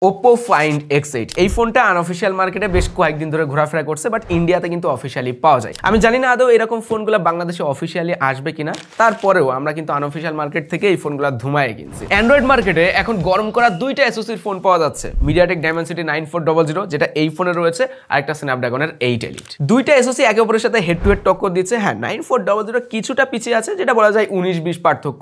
Oppo Find X8 এই ফোনটা unofficial মার্কেটে বেশ কয়েকদিন ধরে ঘোরাফেরা করছে, বাট ইন্ডিয়াতে কিন্তু অফিশিয়ালি পাওয়া যায়। আমি জানি না আদৌ এরকম ফোনগুলো বাংলাদেশে অফিশিয়ালি আসবে কিনা, তারপরেও আমরা কিন্তু আনঅফিশিয়াল মার্কেট থেকে এই ফোনগুলো ধুমায়ে কিনছি। অ্যান্ড্রয়েড মার্কেটে এখন গরম করা দুইটা এসওসির ফোন পাওয়া যাচ্ছে, মিডিয়াটেক ডাইমেনসিটি 9400 যেটা এই ফোনে রয়েছে, আর একটা স্ন্যাপড্রাগনের 8 Elite। দুইটা এসওসি একে অপরের সাথে হেড টু হেড টক্কর দিচ্ছে। হ্যাঁ, 9400 কিছুটা পিছিয়ে আছে, যেটা বলা যায় 19-20 পার্থক্য।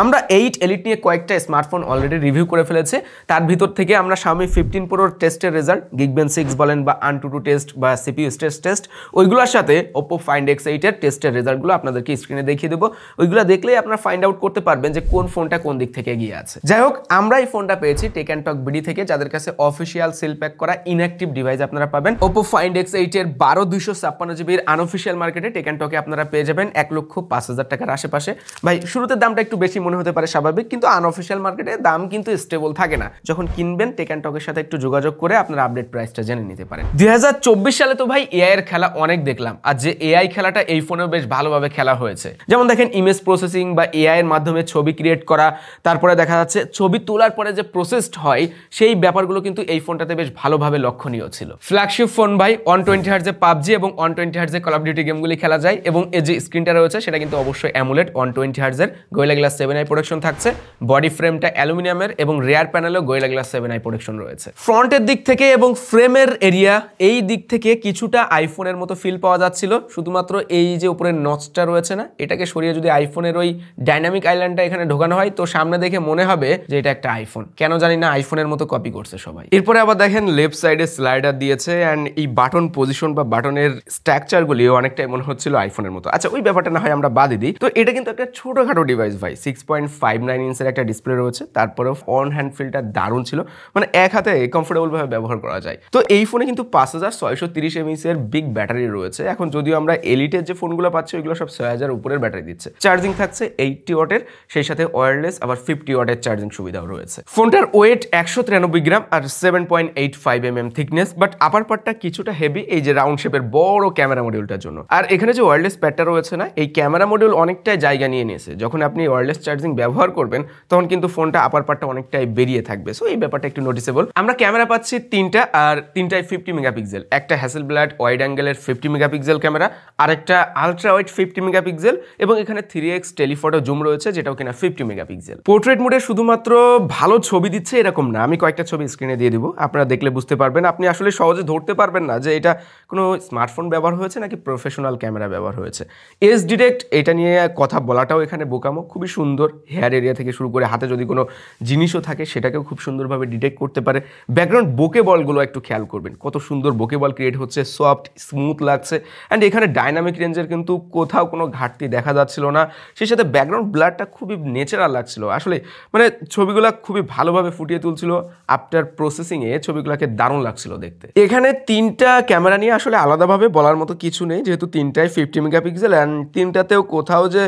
আমরা 8 Elite নিয়ে কয়েকটা স্মার্টফোন অলরেডি রিভিউ করে ফেলেছে, তার ভিতর থেকে আমরা Xiaomi 15 Pro টেস্টের রেজাল্ট, Geekbench 6 বলেন বা AnTuTu টেস্ট বা CPU স্ট্রেস টেস্ট, ওইগুলোর সাথে Oppo Find X8 এর টেস্টের রেজাল্টগুলো আপনাদেরকে স্ক্রিনে দেখিয়ে দেবো। ওইগুলো দেখলেই আপনারা ফাইন্ড আউট করতে পারবেন যে কোন ফোনটা কোন দিক থেকে এগিয়ে আছে। যাই হোক, আমরা এই ফোনটা পেয়েছি টেক অ্যান্ড টক বিডি থেকে, যাদের কাছে অফিসিয়াল সিল প্যাক করা ইনঅ্যাক্টিভ ডিভাইস আপনারা পাবেন। Oppo Find X8 এর 12 256 জিবির আনঅফিসিয়াল মার্কেটে টেক অ্যান্ড টকে আপনারা পেয়ে যাবেন 1,05,000 টাকার আশেপাশে। ভাই, শুরুতে দামটা একটু বেশি মনে হতে পারে, স্বাভাবিক, কিন্তু আনঅফিসিয়াল মার্কেটে দাম কিন্তু স্টেবল থাকে না। যখন কিনবেন টেক অ্যান্ড টকের সাথে একটু যোগাযোগ করে আপনারা আপডেট প্রাইসটা জেনে নিতে পারেন। 2024 সালে তো ভাই এআই এর খেলা অনেক দেখলাম, আর যে এআই খেলাটা এই ফোনেও বেশ ভালোভাবে খেলা হয়েছে। যেমন দেখেন ইমেজ প্রসেসিং বা এআই এর মাধ্যমে ছবি ক্রিয়েট করা, তারপরে দেখা যাচ্ছে ছবি তোলার পরে যে প্রসেসড হয় সেই ব্যাপারগুলো কিন্তু এই ফোনটাতে বেশ ভালোভাবে লক্ষণীয় ছিল। ফ্ল্যাগশিপ ফোন ভাই, 120 হার্টজে পাবজি এবং 120 হার্টজে কল অফ ডিউটি গেমগুলি খেলা যায়, এবং এই যে স্ক্রিনটা রয়েছে সেটা কিন্তু অবশ্যই অ্যামুলেট 120 হার্টজের গোরিলা গ্লাস 7i প্রোটেকশন থাকছে। বডি ফ্রেমটা অ্যালুমিনিয়ামের এবং রেয়ার প্যানেলেও গোরিলা গ্লাস 7i প্রোটেকশন রয়েছে। ফ্রন্টের দিক থেকে এবং ফ্রেমের এরিয়া এই দিক থেকে কিছুটা আইফোনের মতো ফিল পাওয়া যাচ্ছিল, শুধুমাত্র এই যে উপরের নচটা রয়েছে না, এটাকে সরিয়ে যদি আইফোনের ওই ডাইনামিক আইল্যান্ডটা এখানে ঢোকানো হয় তো সামনে দেখে মনে হবে যে এটা একটা আইফোন। কেন জানি না আইফোনের মতো কপি করছে সবাই। এরপরে আবার দেখেন লেফট সাইডে স্লাইডার দিয়েছে, অ্যান্ড এই বাটন পজিশন বা বাটনের স্ট্রাকচারগুলিও অনেকটাই মনে হচ্ছিল আইফোনের মতো। আচ্ছা, ওই ব্যাপারটা না হয় আমরা বাদই দিই। তো এটা কিন্তু একটা ছোটখাটো ডিভাইস ভাই, 6.59 ইঞ্চের একটা ডিসপ্লে রয়েছে, তারপরেও অন হ্যান্ড ফিলটা দারুণ ছিল, মানে এক হাতে কমফোর্টেবল ভাবে ব্যবহার করা যায়। তো এই ফোনে কিন্তু 5630 mAh এর বিগ ব্যাটারি রয়েছে। এখন যদিও আমরা এলিটের যে ফোনগুলো পাচ্ছি ওইগুলো সব 6000 উপরের ব্যাটারি দিচ্ছে। চার্জিং থাকছে 80 ওয়াটের, সেই সাথে ওয়্যারলেস আবার 50 ওয়াটের চার্জিং সুবিধাও রয়েছে। ফোনটার ওয়েট 193 গ্রাম আর 7.85 mm থিকনেস, বাট আপার পার্টটা কিছুটা হেভি, এই যে রাউন্ড শেপের বড় ক্যামেরা মডিউলটার জন্য। আর এখানে যে ওয়্যারলেস প্যাডটা রয়েছে না, এই ক্যামেরা মডিউল অনেকটাই জায়গা নিয়ে নিয়েছে। যখন আপনি ওয়্যারলেস চার্জিং ব্যবহার করবেন তখন কিন্তু ফোনটা আপার পার্টটা অনেকটাই বেরিয়ে থাকবে, সো এই ব্যাপারটা একটু নোটিসেবল। আমরা ক্যামেরা পাচ্ছি তিনটা, আর তিনটায় 50 মেগাপিক্সেল। একটা হ্যাসেলব্লাড ওয়াইড অ্যাঙ্গেলের 50 মেগাপিক্সেল ক্যামেরা, আর একটা আলট্রা ওয়াইড 50 মেগাপিক্সেল, এবং এখানে 3x টেলিফটো জুম রয়েছে যেটাও কিনা 50 মেগাপিক্সেল। পোর্ট্রেট মোডে শুধুমাত্র ভালো ছবি দিচ্ছে এরকম না, আমি কয়েকটা ছবি স্ক্রিনে দিয়ে দিব, আপনারা দেখলে বুঝতে পারবেন। আপনি আসলে সহজে ধরতে পারবেন না যে এটা কোনো স্মার্টফোন ব্যবহার হয়েছে নাকি প্রফেশনাল ক্যামেরা ব্যবহার হয়েছে। এজ ডিটেক্ট, এটা নিয়ে কথা বলাটাও এখানে বোকামো, খুবই সুন্দর। হেয়ার এরিয়া থেকে শুরু করে হাতে যদি কোনো জিনিসও থাকে সেটাকেও খুব সুন্দরভাবে ডিটেক্ট করতে পারে। ব্যাকগ্রাউন্ড বোকে বলগুলো একটু খেয়াল করবেন, কত সুন্দর বোকে বল ক্রিয়েট হচ্ছে, সফট স্মুথ লাগছে। অ্যান্ড এখানে ডাইনামিক রেঞ্জের কিন্তু কোথাও কোনো ঘাটতি দেখা যাচ্ছিল না, সেই সাথে ব্যাকগ্রাউন্ড ব্লারটা খুবই ন্যাচারাল লাগছিল। আসলে মানে ছবিগুলো খুবই ভালোভাবে ফুটিয়ে তুলছিল, আফটার প্রসেসিংয়ে ছবিগুলোকে দারুণ লাগছিল দেখতে। এখানে তিনটা ক্যামেরা নিয়ে আসলে আলাদাভাবে বলার মতো কিছু নেই, যেহেতু তিনটাই 50 মেগাপিক্সেল, অ্যান্ড তিনটাতেও কোথাও যে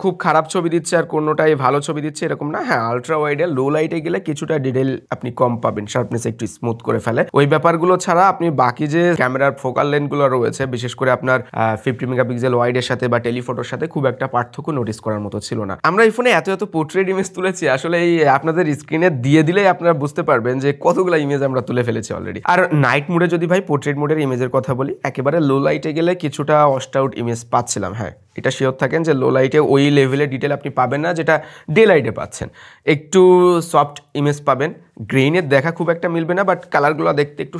খুব খারাপ ছবি দিচ্ছে আর কোনোটাই ভালো ছবি দিচ্ছে এরকম না। হ্যাঁ, আলট্রা ওয়াইডে লো লাইটে গেলে কিছুটা ডিটেল আপনি কম পাবেন, শার্পনেস একটু স্মুথ করে ফেলে। ওই ব্যাপারগুলো ছাড়া আপনি বাকি যে ক্যামেরার ফোকাল লেন্থগুলো রয়েছে, বিশেষ করে আপনার 50 মেগাপিক্সেল ওয়াইডের সাথে বা টেলিফটোর সাথে খুব একটা পার্থক্য নোটিস করার মতো ছিল না। আমরা এই ফোনে এত পোর্ট্রেট ইমেজ তুলেছি, আসলে এই আপনাদের স্ক্রিনে দিয়ে দিলেই আপনারা বুঝতে পারবেন যে কতগুলো ইমেজ আমরা তুলে ফেলেছি অলরেডি। আর নাইট মোডে যদি ভাই পোর্ট্রেট মোডের ইমেজের কথা বলি, একেবারে লো লাইটে গেলে কিছুটা ওয়াশড আউট ইমেজ পাচ্ছিলাম। হ্যাঁ, এটা শিওর থাকেন যে লো লাইটে ওই লেভেলের ডিটেল আপনি পাবেন না যেটা ডে লাইটে পাচ্ছেন। একটু সফট ইমেজ পাবেন, গ্রেইনের দেখা খুব একটা মিলবে না, বাট কালারগুলো দেখতে একটু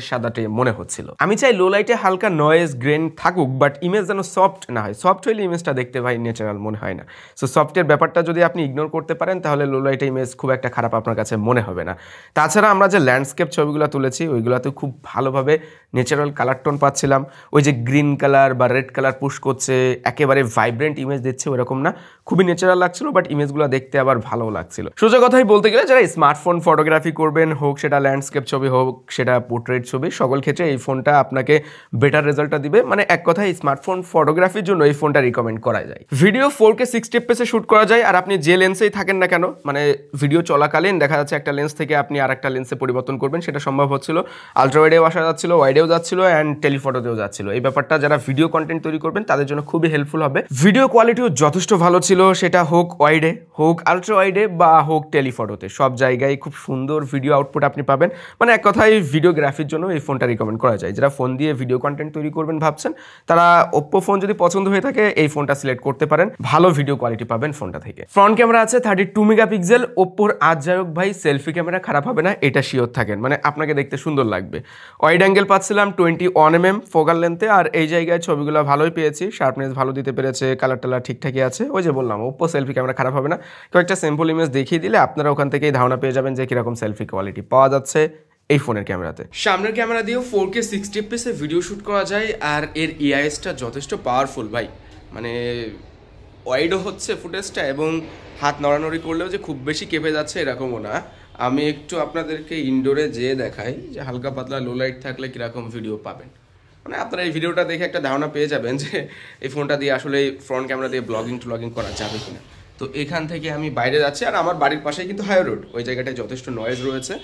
সাদাটে মনে হচ্ছিল। আমি চাই লো লাইটে হালকা নয়েজ গ্রেন থাকুক, বাট ইমেজ যেন সফট না হয়। সফট হইলে ইমেজটা দেখতে ভাই ন্যাচারাল মনে হয় না। সো সফটের ব্যাপারটা যদি আপনি ইগনোর করতে পারেন তাহলে লো লাইটে ইমেজ খুব একটা খারাপ আপনার কাছে মনে হবে না। তাছাড়া আমরা যে ল্যান্ডস্কেপ ছবিগুলো তুলেছি ওইগুলোতে খুব ভালোভাবে ন্যাচারাল কালার টোন পাচ্ছিলাম। ওই যে গ্রিন কালার বা রেড কালার পুশ করছে, একেবারে ভাইব্রেন্ট ইমেজ দিচ্ছে ওরকম না, খুবই ন্যাচারাল লাগছিল, বাট ইমেজগুলো দেখতে আবার ভালো লাগছিল। সোজা কথাই বলতে গেলে যারা স্মার্টফোন ফটোগ্রাফি করবেন, হোক সেটা ল্যান্ডস্কেপ ছবি হোক সেটা পোর্ট্রেট ছবি, সকল ক্ষেত্রে এই ফোনটা আপনাকে বেটার রেজাল্টটা দিবে। মানে এক কথায় স্মার্টফোন ফটোগ্রাফির জন্য এই ফোনটা রিকমেন্ড করা যায়। ভিডিও 4K 60 fps শুট করা যায়, আর আপনি যে লেন্সেই থাকেন না কেন, মানে ভিডিও চলাকালীন দেখা যাচ্ছে একটা লেন্স থেকে আপনি আর একটা লেন্সে পরিবর্তন করবেন, সেটা সম্ভব হচ্ছিল। আলট্রা ওয়াইডেও আসা যাচ্ছিল, ওয়াইডেও যাচ্ছিল, অ্যান্ড টেলিফটোতেও যাচ্ছিল। এই ব্যাপারটা যারা ভিডিও কন্টেন্ট তৈরি করবেন তাদের জন্য খুবই হেল্পফুল হবে। ভিডিও কোয়ালিটিও যথেষ্ট ভালো ছিল, সেটা হোক ওয়াইডে, হোক আলট্রা ওয়াইডে বা হোক টেলিফটোতে, সব জায়গায় খুব সুন্দর ভিডিও আউটপুট আপনি পাবেন। মানে এক কথায় ভিডিওগ্রাফির জন্য এই ফোনটা রিকমেন্ড করা যায়। যারা ফোন দিয়ে ভিডিও কন্টেন্ট তৈরি করবেন ভাবছেন, তারা ওপ্পো ফোন যদি পছন্দ হয়ে থাকে এই ফোনটা সিলেক্ট করতে পারেন, ভালো ভিডিও কোয়ালিটি পাবেন ফোনটা থেকে। ফ্রন্ট ক্যামেরা আছে 32 মেগাপিক্সেল। ওপ্পোর আজ যাই হোক ভাই সেলফি ক্যামেরা খারাপ হবে না, এটা শিওর থাকেন, মানে আপনাকে দেখতে সুন্দর লাগবে। ওয়াইড অ্যাঙ্গেল পাচ্ছিলাম 21mm ফোকাল লেন্থে, আর এই জায়গায় ছবিগুলো ভালোই পেয়েছি, শার্পনেস ভালো দিতে পেরেছে, কালার টালার ঠিকঠাকই আছে। ওই যে বললাম ওপ্পো সেলফি ক্যামেরা খারাপ হবে না, কয়েকটা স্যাম্পল ইমেজ দেখিয়ে দিলে আপনারা ওখান থেকেই ধারণা পেয়ে যাবেন যে কিরকম সেলফি কোয়ালিটি পাওয়া যাচ্ছে এই ফোনের ক্যামেরাতে। সামনের ক্যামেরা দিয়েও 4K 60 fps ভিডিও শ্যুট করা যায়, আর এর ইআইএসটা যথেষ্ট পাওয়ারফুল ভাই, মানে ওয়াইডও হচ্ছে ফুটেজটা, এবং হাত নড়ানড়ি করলেও যে খুব বেশি কেঁপে যাচ্ছে এরকমও না। আমি একটু আপনাদেরকে ইনডোরে যেয়ে দেখাই যে হালকা পাতলা লো লাইট থাকলে কীরকম ভিডিও পাবেন। মানে আপনারা এই ভিডিওটা দেখে একটা ধারণা পেয়ে যাবেন যে এই ফোনটা দিয়ে আসলে ফ্রন্ট ক্যামেরা দিয়ে ব্লগিং করা যাবে কিনা। তো এখান থেকে আমি বাইরে যাচ্ছি, আর আমার বাড়ির পাশেই কিন্তু হাই রোড, ওই জায়গাটায় যথেষ্ট নয়েজ রয়েছে,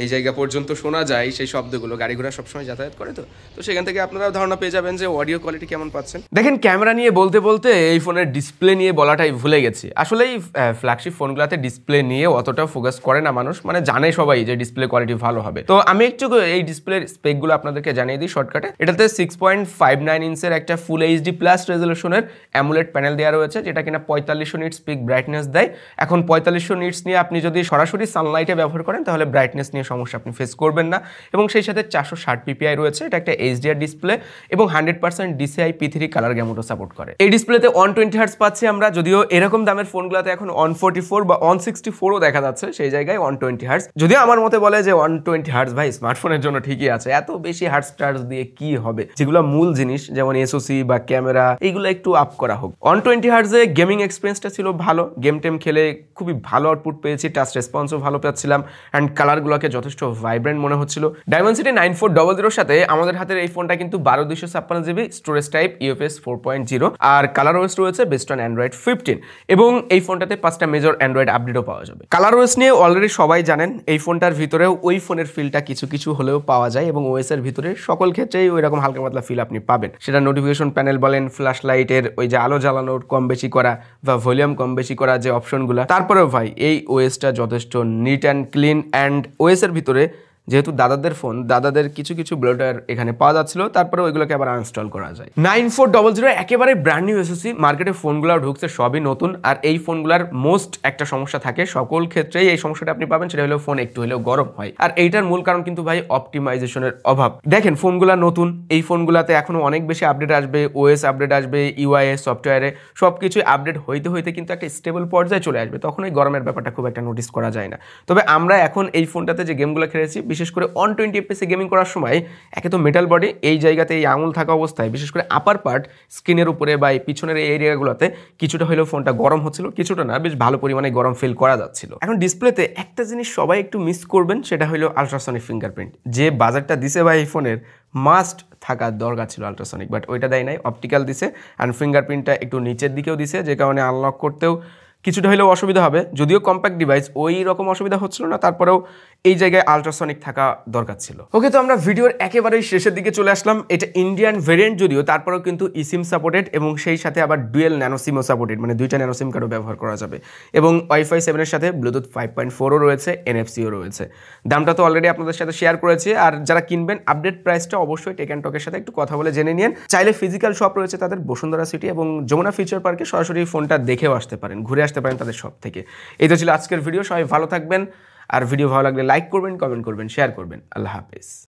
এই জায়গা পর্যন্ত শোনা যায় সেই শব্দগুলো, গাড়ি ঘোড়া সবসময় যাতায়াত করে, তো সেখান থেকে আপনারাও ধারণা পেয়ে যাবেন যে অডিও কোয়ালিটি কেমন পাচ্ছেন। দেখেন ক্যামেরা নিয়ে বলতে বলতে এই ফোনের ডিসপ্লে নিয়ে বলাটাই ভুলে গেছি। আসলে এই ফ্ল্যাগশিপ ফোনগুলোতে ডিসপ্লে নিয়ে অতটা ফোকাস করে না মানুষ, মানে জানে সবাই যে ডিসপ্লে কোয়ালিটি ভালো হবে। তো আমি একটু এই ডিসপ্লের স্পেকগুলো আপনাদেরকে জানিয়ে দিই শর্টকাটে। এটাতে 6.59 ইঞ্চের একটা ফুল এইচডি প্লাস রেজলিউশনের অ্যামুলেট প্যানেল দেওয়া রয়েছে, যেটা কিনা 4500 নিটস পিক ব্রাইটনেস দেয়। এখন 4500 নিটস নিয়ে আপনি যদি সরাসরি সানলাইটে ব্যবহার করেন তাহলে ব্রাইটনেস নিয়ে সমস্যা আপনি ফেস করবেন না, এবং সেই সাথে 460 ppi রয়েছে। এটা একটা এইচডিআর ডিসপ্লে এবং 100% DCI P3 কালার গ্যামোটো সাপোর্ট করে। এই ডিসপ্লেতে 120 হার্টজ পাচ্ছি আমরা, যদিও এরকম দামের ফোনগুলোতে এখন 144 বা 164ও দেখা যাচ্ছে, সেই জায়গায় 120 হার্টজ। যদিও আমার মতে বলে যে 120 হার্টজ ভাই স্মার্টফোনের জন্য ঠিকই আছে, এত বেশি হার্টজ টার্জ দিয়ে কি হবে, যেগুলো মূল জিনিস যেমন এসওসি বা ক্যামেরা এইগুলো একটু আপ করা হোক। 120 হার্টজে গেমিং এক্সপিরিয়েন্সটা ছিল ভালো, গেম টেম খেলে খুবই ভালো আউটপুট পেয়েছি, টাচ রেসপন্সও ভালো পাচ্ছিলাম, অ্যান্ড কালারগুলোকে যথেষ্ট ভাইব্রেন্ট মনে হচ্ছিল। ডায়মেনসিটি 9400 সাথে আমাদের হাতের এই ফোনটা কিন্তু 12256 জিবি স্টোরেজ টাইপ UFS 4.0, আর কালার ওএস রয়েছে বেস্ট অন অ্যান্ড্রয়েড 15, এবং এই ফোনটাতে 5টা মেজর অ্যান্ড্রয়েড আপডেটও পাওয়া যাবে। কালার ওএস নিয়ে অলরেডি সবাই জানেন, এই ফোনটার ভিতরেও ওই ফোনের ফিলটা কিছু কিছু হলেও পাওয়া যায়, এবং ওএস এর ভিতরে সকল ক্ষেত্রেই ওই রকম হালকা পাতলা ফিল আপনি পাবেন। সেটা নোটিফিকেশন প্যানেল বলেন, ফ্ল্যাশ লাইটের ওই যে আলো জ্বালানোর কম বেশি করা বা ভলিউম কম বেশি করা যে অপশনগুলো, তারপরেও ভাই এই ওএসটা যথেষ্ট neat and clean, and OS এর ভিতরে যেহেতু দাদাদের ফোন, দাদাদের কিছু কিছু ব্লোটার এখানে পাওয়া যাচ্ছিল, তারপরে ওইগুলোকে আবার আনইনস্টল করা যায়। 9400 একেবারে ব্র্যান্ড নিউ এসওসি, মার্কেটে ফোনগুলো ঢুকছে সবই নতুন, আর এই ফোনগুলোর মোস্ট একটা সমস্যা থাকে, সকল ক্ষেত্রেই এই সমস্যাটা আপনি পাবেন, সেটা হলো ফোন একটু হলেও গরম হয়, আর এইটার মূল কারণ কিন্তু ভাই অপটিমাইজেশনের অভাব। দেখেন ফোনগুলো নতুন, এই ফোনগুলোতে এখনো অনেক বেশি আপডেট আসবে, ওএস আপডেট আসবে, ইউআইএস সফটওয়্যারে সব কিছু আপডেট হইতে হইতে কিন্তু একটা স্টেবল পর্যায়ে চলে আসবে, তখন এই গরমের ব্যাপারটা খুব একটা নোটিস করা যায় না। তবে আমরা এখন এই ফোনটাতে যে গেমগুলো খেলেছি, বিশেষ করে 120 fps গেমিং করার সময়, একে তো মেটাল বডি, এই জায়গাতে এই আঙুল থাকা অবস্থায় বিশেষ করে আপার পার্ট স্ক্রিনের উপরে বা পিছনের এই এরিয়াগুলোতে কিছুটা হলেও ফোনটা গরম হচ্ছিল, কিছুটা না, বেশ ভালো পরিমাণে গরম ফিল করা যাচ্ছিল। এখন ডিসপ্লেতে একটা জিনিস সবাই একটু মিস করবেন, সেটা হলো আলট্রাসনিক ফিঙ্গারপ্রিন্ট। যে বাজারটা দিছে ভাই এই ফোনের, মাস্ট থাকার দরকার ছিল আলট্রাসনিক, বাট ওইটা দেয় নাই, অপটিক্যাল দিছে, অ্যান্ড ফিঙ্গারপ্রিন্টটা একটু নিচের দিকেও দিছে, যে কারণে আনলক করতেও কিছুটা হলেও অসুবিধা হবে। যদিও কম্প্যাক্ট ডিভাইস, ওই রকম অসুবিধা হচ্ছিল না, তারপরেও এই জায়গায় আলট্রাসনিক থাকা দরকার ছিল। ওকে, তো আমরা ভিডিওর একেবারেই শেষের দিকে চলে আসলাম। এটা ইন্ডিয়ান ভেরিয়েন্ট যদিও, তারপরেও কিন্তু ইসিম সাপোর্টেড, এবং সেই সাথে আবার ডুয়েল ন্যানো সিমও সাপোর্টেড, মানে 2টা ন্যানো সিম কার্ডও ব্যবহার করা যাবে, এবং ওয়াইফাই 7 এর সাথে ব্লুটুথ 5.4ও রয়েছে, NFC-ও রয়েছে। দামটা তো অলরেডি আপনাদের সাথে শেয়ার করেছি, আর যারা কিনবেন আপডেট প্রাইসটা অবশ্যই টেক অ্যান্ড টকের সাথে একটু কথা বলে জেনে নিন। চাইলে ফিজিক্যাল শপ রয়েছে তাদের বসুন্ধরা সিটি এবং যমুনা ফিউচার পার্কে, সরাসরি ফোনটা দেখেও আসতে পারেন, ঘুরে আসতে পারেন তাদের শপ থেকে। এই তো ছিল আজকের ভিডিও, সবাই ভালো থাকবেন, আর ভিডিও ভালো লাগলে লাইক করবেন, কমেন্ট করবেন, শেয়ার করবেন। আল্লাহ হাফেজ।